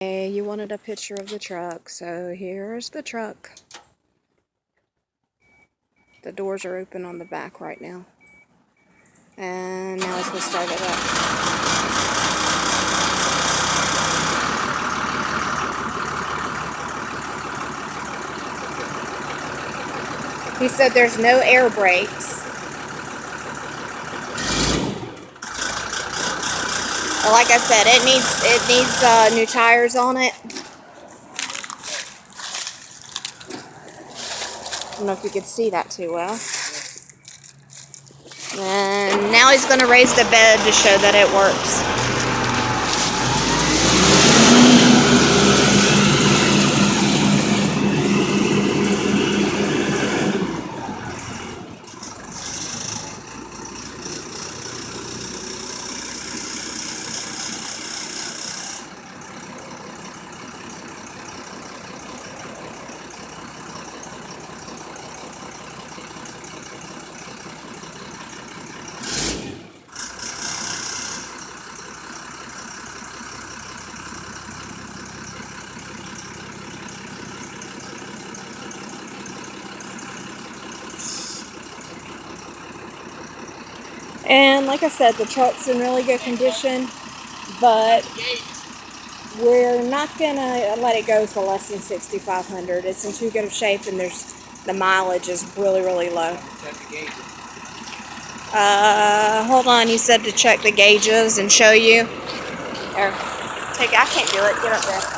Hey, you wanted a picture of the truck, so here's the truck. The doors are open on the back right now. And now it's going to start it up. He said there's no air brakes. Like I said, it needs new tires on it. I don't know if you could see that too well. And now he's going to raise the bed to show that it works. And like I said, the truck's in really good condition, but we're not gonna let it go for less than 6,500. It's in too good of shape, and the mileage is really low. Hold on. He said to check the gauges and show you. There, I can't do it. Get up there.